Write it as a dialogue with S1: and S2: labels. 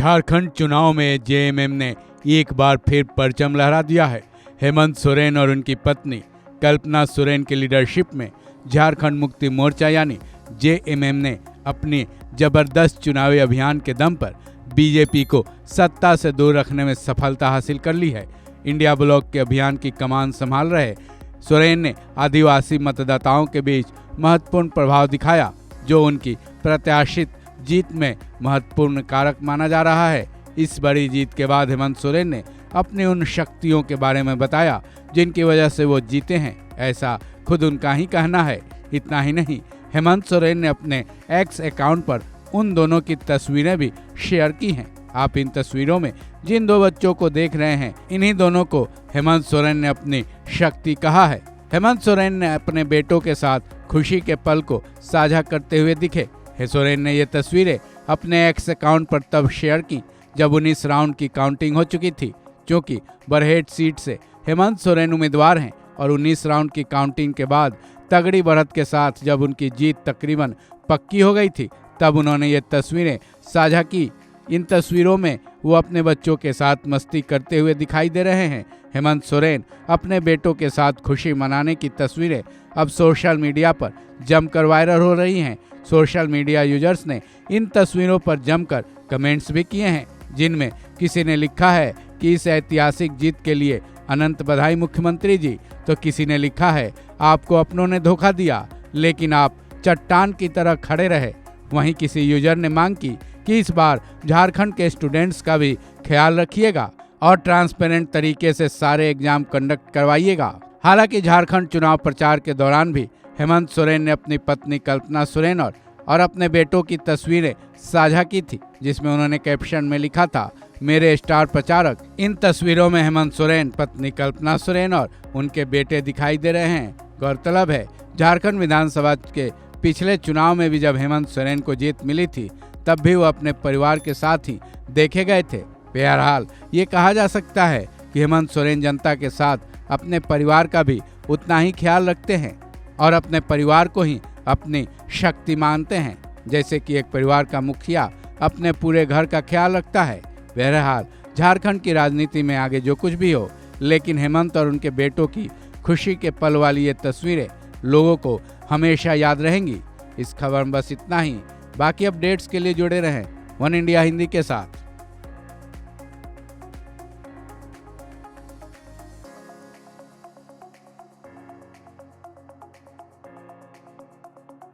S1: झारखंड चुनाव में जेएमएम ने एक बार फिर परचम लहरा दिया है। हेमंत सोरेन और उनकी पत्नी कल्पना सोरेन की लीडरशिप में झारखंड मुक्ति मोर्चा यानी जेएमएम ने अपनी जबरदस्त चुनावी अभियान के दम पर बीजेपी को सत्ता से दूर रखने में सफलता हासिल कर ली है। इंडिया ब्लॉक के अभियान की कमान संभाल रहे सोरेन ने आदिवासी मतदाताओं के बीच महत्वपूर्ण प्रभाव दिखाया, जो उनकी प्रत्याशित जीत में महत्वपूर्ण कारक माना जा रहा है। इस बड़ी जीत के बाद हेमंत सोरेन ने अपनी उन शक्तियों के बारे में बताया जिनकी वजह से वो जीते हैं, ऐसा खुद उनका ही कहना है। इतना ही नहीं, हेमंत सोरेन ने अपने एक्स अकाउंट पर उन दोनों की तस्वीरें भी शेयर की हैं। आप इन तस्वीरों में जिन दो बच्चों को देख रहे हैं, इन्हीं दोनों को हेमंत सोरेन ने अपनी शक्ति कहा है। हेमंत सोरेन ने अपने बेटों के साथ खुशी के पल को साझा करते हुए दिखे। सोरेन ने ये तस्वीरें अपने एक्स अकाउंट पर तब शेयर की जब 19 राउंड की काउंटिंग हो चुकी थी। क्योंकि बरहेट सीट से हेमंत सोरेन उम्मीदवार हैं और 19 राउंड की काउंटिंग के बाद तगड़ी बढ़त के साथ जब उनकी जीत तकरीबन पक्की हो गई थी, तब उन्होंने ये तस्वीरें साझा की। इन तस्वीरों में वो अपने बच्चों के साथ मस्ती करते हुए दिखाई दे रहे हैं। हेमंत सोरेन अपने बेटों के साथ खुशी मनाने की तस्वीरें अब सोशल मीडिया पर जमकर वायरल हो रही हैं। सोशल मीडिया यूजर्स ने इन तस्वीरों पर जमकर कमेंट्स भी किए हैं, जिनमें किसी ने लिखा है कि इस ऐतिहासिक जीत के लिए अनंत बधाई मुख्यमंत्री जी, तो किसी ने लिखा है आपको अपनों ने धोखा दिया लेकिन आप चट्टान की तरह खड़े रहे। वहीं किसी यूजर ने मांग की कि इस बार झारखंड के स्टूडेंट्स का भी ख्याल रखिएगा और ट्रांसपेरेंट तरीके से सारे एग्जाम कंडक्ट करवाइएगा। हालांकि झारखंड चुनाव प्रचार के दौरान भी हेमंत सोरेन ने अपनी पत्नी कल्पना सोरेन और अपने बेटों की तस्वीरें साझा की थी, जिसमें उन्होंने कैप्शन में लिखा था, मेरे स्टार प्रचारक। इन तस्वीरों में हेमंत सोरेन, पत्नी कल्पना सोरेन और उनके बेटे दिखाई दे रहे हैं। गौरतलब है, झारखंड विधानसभा के पिछले चुनाव में भी जब हेमंत सोरेन को जीत मिली थी, तब भी वो अपने परिवार के साथ ही देखे गए थे। बहरहाल ये कहा जा सकता है कि हेमंत सोरेन जनता के साथ अपने परिवार का भी उतना ही ख्याल रखते हैं और अपने परिवार को ही अपनी शक्ति मानते हैं, जैसे कि एक परिवार का मुखिया अपने पूरे घर का ख्याल रखता है। बहरहाल झारखंड की राजनीति में आगे जो कुछ भी हो, लेकिन हेमंत और उनके बेटों की खुशी के पल वाली ये तस्वीरें लोगों को हमेशा याद रहेंगी। इस खबर में बस इतना ही। बाकी अपडेट्स के लिए जुड़े रहें वन इंडिया हिंदी के साथ।